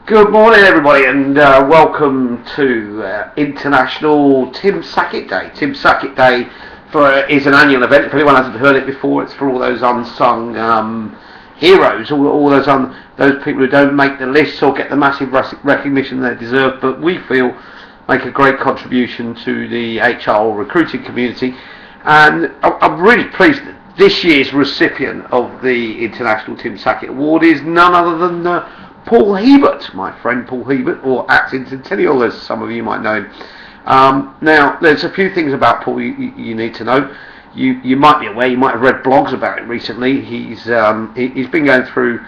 Good morning, everybody, and welcome to International Tim Sackett Day. Tim Sackett Day is an annual event. If anyone hasn't heard it before, it's for all those unsung heroes, all those people who don't make the lists or get the massive recognition they deserve, but we feel make a great contribution to the HR recruiting community. And I'm really pleased that this year's recipient of the International Tim Sackett Award is none other than Paul Hebert, my friend Paul Hebert, or Acting Centennial, as some of you might know him. Now, there's a few things about Paul you need to know. You might be aware, you might have read blogs about it recently. He's been going through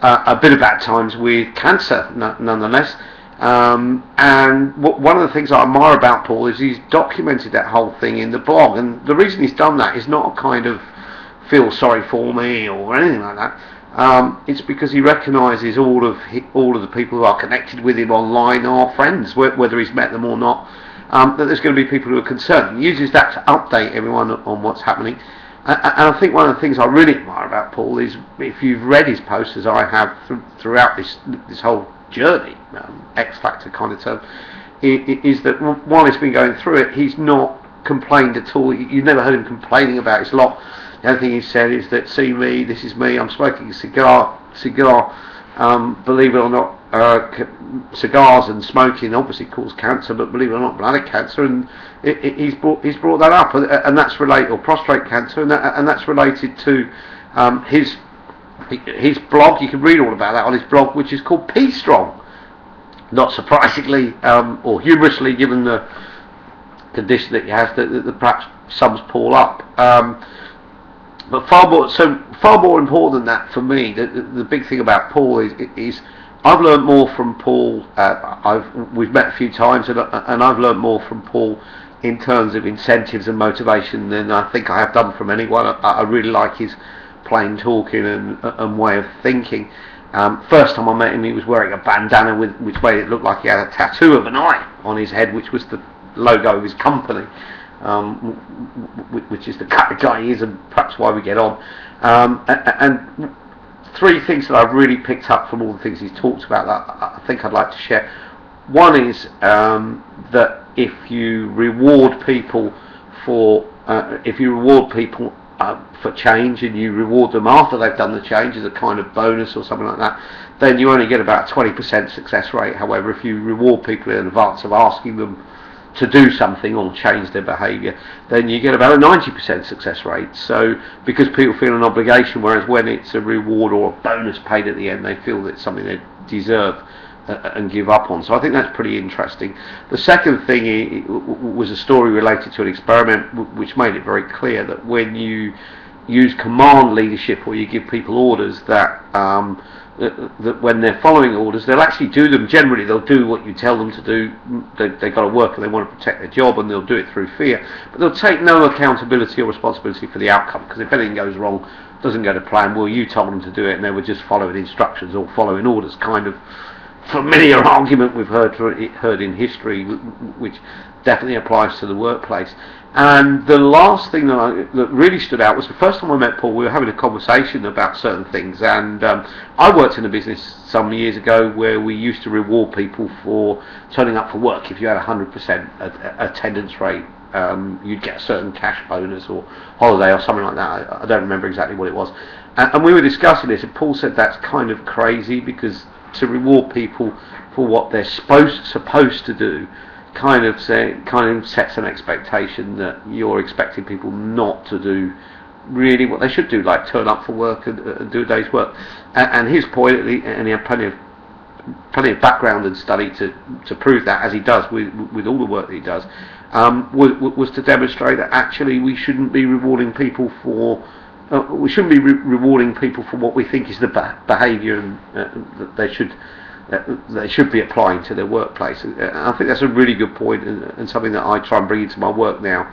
a bit of bad times with cancer, nonetheless. And one of the things I admire about Paul is he's documented that whole thing in the blog. And the reason he's done that is not a kind of feel sorry for me or anything like that. It's because he recognises all of the people who are connected with him online are friends, whether he's met them or not. That there's going to be people who are concerned. He uses that to update everyone on what's happening. And I think one of the things I really admire about Paul is, if you've read his posts as I have throughout this whole journey, X Factor kind of term, is that while he's been going through it, he's not complained at all. You've never heard him complaining about his lot. The only thing he said is that, see me, this is me, I'm smoking a cigar, believe it or not, cigars and smoking obviously cause cancer, but believe it or not, bladder cancer, and he's brought that up, and that's related, or prostate cancer, and that's related to his blog. You can read all about that on his blog, which is called P Strong. Not surprisingly, or humorously, given the condition that he has, that perhaps sums Paul up. But far more important than that for me, the big thing about Paul is I've learned more from Paul. We've met a few times, and I've learned more from Paul in terms of incentives and motivation than I think I have done from anyone. I really like his plain talking and way of thinking. First time I met him, he was wearing a bandana which made it look like he had a tattoo of an eye on his head, which was the logo of his company. Which is the kind of guy he is, and perhaps why we get on. And three things that I've really picked up from all the things he's talked about that I think I'd like to share. One is that if you reward people for change, and you reward them after they've done the change as a kind of bonus or something like that, then you only get about a 20% success rate. However, if you reward people in advance of asking them to do something or change their behaviour, then you get about a 90% success rate. So, because people feel an obligation, whereas when it's a reward or a bonus paid at the end, they feel that it's something they deserve and give up on. So I think that's pretty interesting. The second thing was a story related to an experiment which made it very clear that when you use command leadership, or you give people orders, that when they're following orders, they'll actually do them. Generally, they'll do what you tell them to do. They've got to work and they want to protect their job, and they'll do it through fear. But they'll take no accountability or responsibility for the outcome, because if anything goes wrong, doesn't go to plan, well, you told them to do it and they were just following instructions or following orders. Kind of familiar argument we've heard in history, which definitely applies to the workplace. And the last thing that really stood out was the first time I met Paul. We were having a conversation about certain things, and I worked in a business some years ago where we used to reward people for turning up for work. If you had 100% attendance rate, you'd get a certain cash bonus or holiday or something like that. I don't remember exactly what it was. And we were discussing this, and Paul said that's kind of crazy, because to reward people for what they're supposed to do kind of sets an expectation that you're expecting people not to do really what they should do, like turn up for work and do a day's work. And his point, and he had plenty of background and study to prove that, as he does with all the work that he does, was to demonstrate that actually we shouldn't be rewarding people for what we think is the behaviour that they should be applying to their workplace. I think that's a really good point, and something that I try and bring into my work now,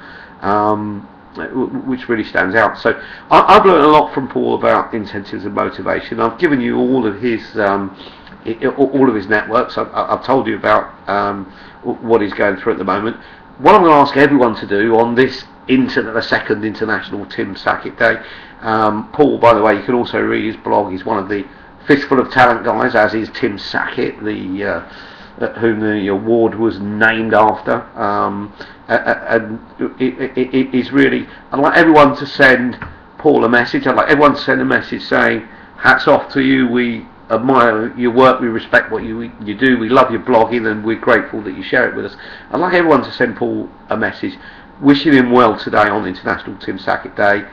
which really stands out. So I've learned a lot from Paul about incentives and motivation. I've given you all of his networks. I've told you about what he's going through at the moment. What I'm going to ask everyone to do on this the second International Tim Sackett Day. Paul, by the way, you can also read his blog. He's one of the Fistful of Talent guys, as is Tim Sackett, whom the award was named after. And it is really, I'd like everyone to send Paul a message. I'd like everyone to send a message saying, hats off to you, we admire your work, we respect what you do, we love your blogging, and we're grateful that you share it with us. I'd like everyone to send Paul a message wishing him well today on International Tim Sackett Day,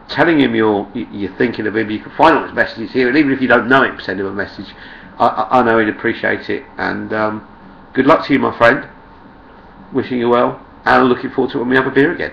telling him you're thinking of him. You can find all his messages here, and even if you don't know him, send him a message. I know he'd appreciate it. And good luck to you, my friend. Wishing you well, and looking forward to when we have a beer again.